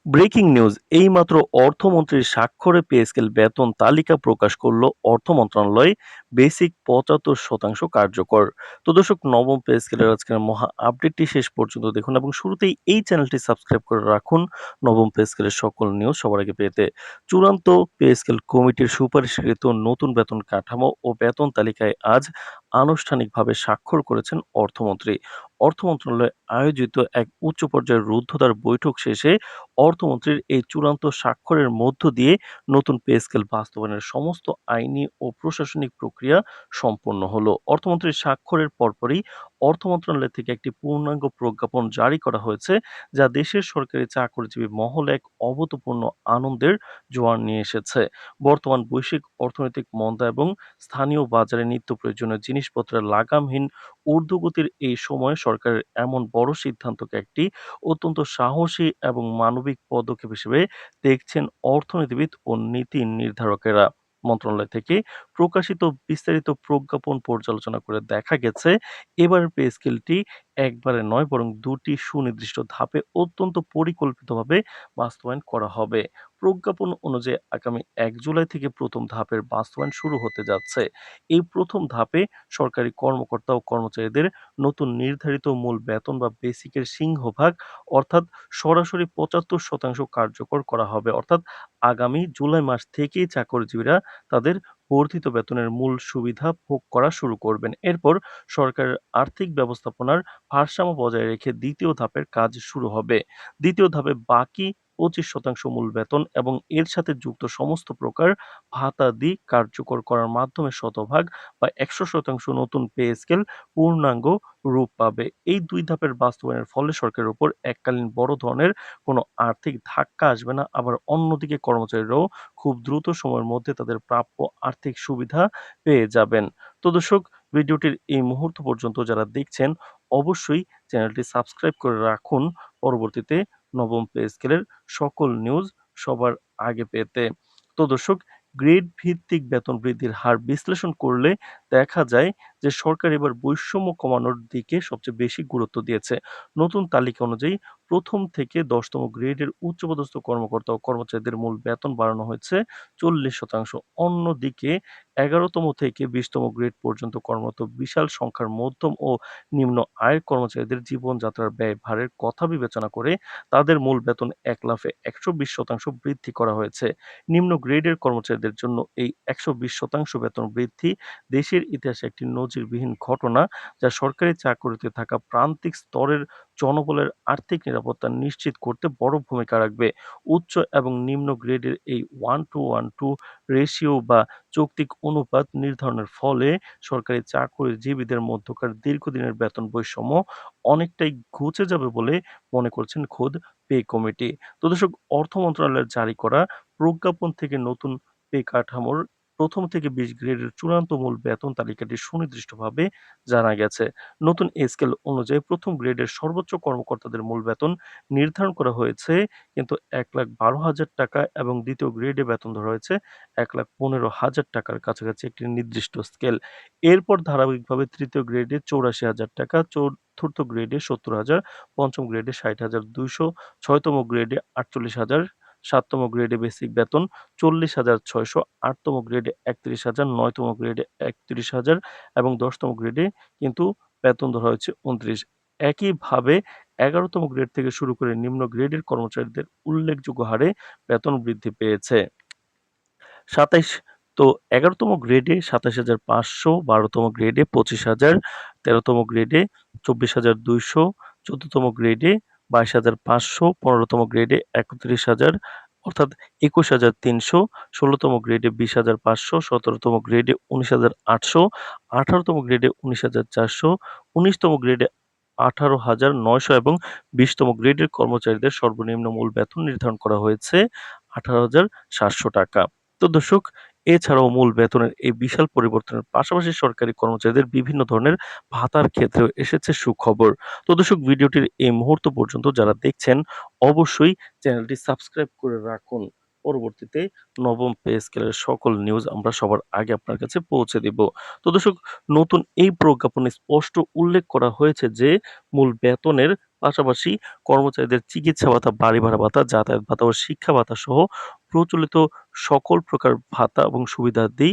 Breaking news এইমাত্র অর্থমন্ত্রীর স্বাক্ষরে pay scale বেতন তালিকা প্রকাশ করল অর্থ মন্ত্রণালয়। বেসিক ৭৫% কার্যকর। তো দর্শক, নবম পে স্কেলের আজকের মহা আপডেটটি শেষ পর্যন্ত দেখুন এবং শুরুতেই এই চ্যানেলটি সাবস্ক্রাইব করে রাখুন নবম পে স্কেলের সকল নিউজ সবার আগে পেতে। চূড়ান্ত পে স্কেল কমিটির সুপারিশকৃত নতুন বেতন কাঠামো ও বেতন তালিকায় আজ আনুষ্ঠানিকভাবে স্বাক্ষর করেছেন অর্থমন্ত্রী। অর্থ মন্ত্রণালয়ে আয়োজিত এক উচ্চ পর্যায়ের রুদ্ধদ্বার বৈঠক শেষে অর্থমন্ত্রীর এই চূড়ান্ত স্বাক্ষরের মধ্য দিয়ে নতুন পে স্কেল বাস্তবায়নের সমস্ত আইনি ও প্রশাসনিক প্রক্রিয়া সম্পন্ন হলো। অর্থমন্ত্রীর স্বাক্ষরের পরপরই অর্থ মন্ত্রণালয় থেকে একটি পূর্ণাঙ্গ প্রজ্ঞাপন জারি করা হয়েছে, যা দেশের সরকারি চাকরিজীবী মহলে এক অভূতপূর্ণ আনন্দের জোয়ার নিয়ে এসেছে। বর্তমান বৈশ্বিক অর্থনৈতিক মন্দা এবং স্থানীয় বাজারে নিত্য প্রয়োজনীয় জিনিসপত্রের লাগামহীন ঊর্ধ্বগতির এই সময়ে সরকারের এমন বড় সিদ্ধান্তকে একটি অত্যন্ত সাহসী এবং মানবিক পদক্ষেপ হিসেবে দেখছেন অর্থনীতিবিদ ও নীতি নির্ধারকেরা। মন্ত্রণালয় থেকে প্রকাশিত বিস্তারিত প্রজ্ঞাপন পর্যালোচনা করে দেখা গেছে, এবারের পে স্কেলটি একবারে নয় বরং দুটি সুনির্দিষ্ট ধাপে অত্যন্ত পরিকল্পিতভাবে বাস্তবায়ন করা হবে। প্রজ্ঞাপন অনুযায়ী আগামী ১ জুলাই থেকে প্রথম ধাপের বাস্তবায়ন শুরু হতে যাচ্ছে। এই প্রথম ধাপে সরকারি কর্মকর্তা ও কর্মচারীদের নতুন নির্ধারিত মূল বেতন বা বেসিকের সিংহভাগ অর্থাৎ সরাসরি ৭৫% কার্যকর করা হবে। অর্থাৎ আগামী জুলাই মাস থেকেই চাকরিজীবীরা তাদের বর্ধিত বেতনের মূল সুবিধা ভোগ করা শুরু করবেন। এরপর সরকারের আর্থিক ব্যবস্থাপনার ভারসাম্য বজায় রেখে দ্বিতীয় ধাপের কাজ শুরু হবে। দ্বিতীয় ধাপে বাকি ২৫% মূল বেতন এবং এর সাথে যুক্ত সমস্ত প্রকার ভাতাদি কার্যকর করার মাধ্যমে শতভাগ বা ১০০% নতুন পে স্কেল পূর্ণাঙ্গ রূপ পাবে। এই ২ ধাপের বাস্তবায়নের ফলে সরকারের উপর এককালীন বড় ধরনের কোনো আর্থিক ধাক্কা আসবে না। আবার অন্যদিকে কর্মচারীরাও খুব দ্রুত সময়ের মধ্যে তাদের প্রাপ্য আর্থিক সুবিধা পেয়ে যাবেন। তো দর্শক, ভিডিওটির এই মুহূর্ত পর্যন্ত যারা দেখছেন, অবশ্যই চ্যানেলটি সাবস্ক্রাইব করে রাখুন পরবর্তীতে নবম পে স্কেলের সকল নিউজ সবার আগে পেতে। তো দর্শক, গ্রেড ভিত্তিক বেতন বৃদ্ধির হার বিশ্লেষণ করলে দেখা যায় যে সরকার এবার বৈষম্য কমানোর দিকে সবচেয়ে বেশি গুরুত্ব দিয়েছে। নতুন তালিকা অনুযায়ী প্রথম থেকে ১০তম গ্রেডের উচ্চপদস্থ কর্মকর্তা ও কর্মচারীদের মূল বেতন বাড়ানো হয়েছে ৪০%। অন্যদিকে ১১তম থেকে ২০তম গ্রেড পর্যন্ত কর্মরত বিশাল সংখ্যার মধ্যম ও নিম্ন আয়ের কর্মচারীদের জীবনযাত্রার ব্যয়ভারের কথা বিবেচনা করে তাদের মূল বেতন এক লাফে ১২০% বৃদ্ধি করা হয়েছে। নিম্ন গ্রেডের কর্মচারীদের জন্য এই ১২০% বেতন বৃদ্ধি দেশের ইতিহাসে একটি নজিরবিহীন ঘটনা, যা সরকারি চাকরিতে থাকা প্রান্তিক স্তরের জনবলের আর্থিক নিরাপত্তা নিশ্চিত করতে বড় ভূমিকা রাখবে। উচ্চ এবং নিম্ন গ্রেডের এই 1:1:2 রেশিও বা যৌক্তিক অনুপাত নির্ধারণের ফলে সরকারি চাকরিজীবীদের মধ্যকার দীর্ঘদিনের বেতন বৈষম্য অনেকটাই ঘুচে যাবে বলে মনে করছেন খোদ পে কমিটি। তো দর্শক, অর্থ মন্ত্রণালয়ের জারি করা প্রজ্ঞাপন থেকে নতুন পে কাঠামোর ১ম থেকে ২০ গ্রেডের চূড়ান্ত মূল বেতন তালিকাটি সুনির্দিষ্টভাবে জানা গেছে। নতুন স্কেল অনুযায়ী ১ম গ্রেডের সর্বোচ্চ কর্মকর্তাদের মূল বেতন নির্ধারণ করা হয়েছে কিন্তু ৳১,১২,০০০ এবং দ্বিতীয় গ্রেডে বেতন ধরা হয়েছে ৳১,১৫,০০০ কাছাকাছি একটি নির্দিষ্ট স্কেল। এরপর ধারাবাহিকভাবে তৃতীয় গ্রেডে ৳৮৪,০০০, চতুর্থ গ্রেডে ৳৭০,০০০, পঞ্চম গ্রেডে ৳৬০,২০০, ছয়তম গ্রেডে ৳৪৮,০০০, ৭তম গ্রেডে বেসিক বেতন ৳৪০,৬০০, ৮তম গ্রেডে ৳৩১,০০০, ৯তম গ্রেডে ৳৩১,০০০ এবং ১০তম গ্রেডে কিন্তু বেতন ধরা হয়েছে ২৯। একইভাবে ১১তম গ্রেড থেকে শুরু করে নিম্ন গ্রেডের কর্মচারীদের উল্লেখযোগ্য হারে বেতন বৃদ্ধি পেয়েছে। ২৭ তো ১১তম গ্রেডে ২৭,৫০০, ১২তম গ্রেডে ২৫,০০০, ১৩তম গ্রেডে ২৪,২০০, ১৪তম গ্রেডে ২২,৫০০, ১৫তম গ্রেডে ৩১,০০০ অর্থাৎ ২১,৩০০, ১৬তম গ্রেডে ২০,৫০০, ১৭তম গ্রেডে ১৯,৮০০, ১৮তম গ্রেডে ১৯,৪০০, ১৯তম গ্রেডে ১৮,৯০০ এবং ২০তম গ্রেডের কর্মচারীদের সর্বনিম্ন মূল বেতন নির্ধারণ করা হয়েছে ৳১৮,৭০০। তো দর্শক, এছাড়াও মূল বেতনের এই বিশাল পরিবর্তনের পাশাপাশি সরকারি কর্মচারীদের বিভিন্ন ধরনের ভাতার ক্ষেত্রেও এসেছে সুখবর। তো দর্শক, ভিডিওটির এই মুহূর্ত পর্যন্ত যারা দেখছেন, অবশ্যই চ্যানেলটি সাবস্ক্রাইব করে রাখুন পরবর্তীতে নবম পে স্কেলের সকল নিউজ আমরা সবার আগে আপনার কাছে পৌঁছে দিব। তো দর্শক, নতুন এই প্রজ্ঞাপনে স্পষ্ট উল্লেখ করা হয়েছে যে মূল বেতনের পাশাপাশি কর্মচারীদের চিকিৎসা ভাতা, বাড়ি ভাড়া ভাতা, যাতায়াত ভাতা ও শিক্ষা ভাতা সহ প্রচলিত সকল প্রকার ভাতা এবং সুবিধাদি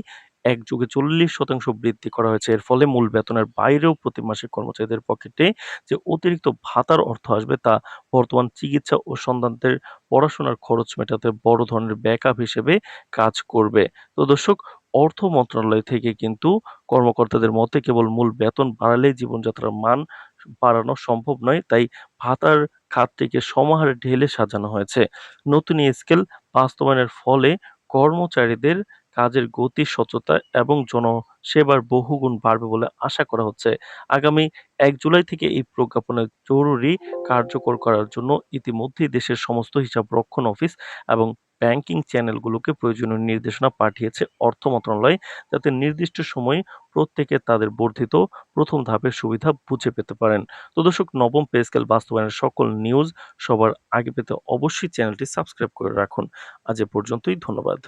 একযোগে 40% বৃদ্ধি করা হয়েছে। এর ফলে মূল বেতনের বাইরেও প্রতি মাসে কর্মচারীদের পকেটে যে অতিরিক্ত ভাতার অর্থ আসবে তা বর্তমান চিকিৎসা ও সন্তানদের পড়াশোনার খরচ মেটাতে বড় ধরনের ব্যাকআপ হিসেবে কাজ করবে। তো দর্শক, অর্থ মন্ত্রণালয় থেকে কিন্তু কর্মকর্তাদের মতে কেবল মূল বেতন বাড়ালেই জীবনযাত্রার মান বাড়ানো সম্ভব নয়। তাই ভাতার খাতটিকে সমাহারে ঢেলে সাজানো হয়েছে। নতুন এই স্কেল বাস্তবায়নের ফলে কর্মচারীদের কাজের গতি, স্বচ্ছতা এবং জনসেবার বহুগুণ বাড়বে বলে আশা করা হচ্ছে। আগামী ১ জুলাই থেকে এই প্রজ্ঞাপনে জরুরি কার্যকর করার জন্য ইতিমধ্যেই দেশের সমস্ত হিসাবরক্ষণ অফিস এবং ব্যাংকিং চ্যানেলগুলোকে প্রয়োজনীয় নির্দেশনা পাঠিয়েছে অর্থ মন্ত্রণালয়, যাতে নির্দিষ্ট সময়ে প্রত্যেকে তাদের বর্ধিত প্রথম ধাপের সুবিধা বুঝে পেতে পারেন। তো দর্শক, নবম পে স্কেল বাস্তবায়নের সকল নিউজ সবার আগে পেতে অবশ্যই চ্যানেলটি সাবস্ক্রাইব করে রাখুন। আজ এ পর্যন্তই, ধন্যবাদ।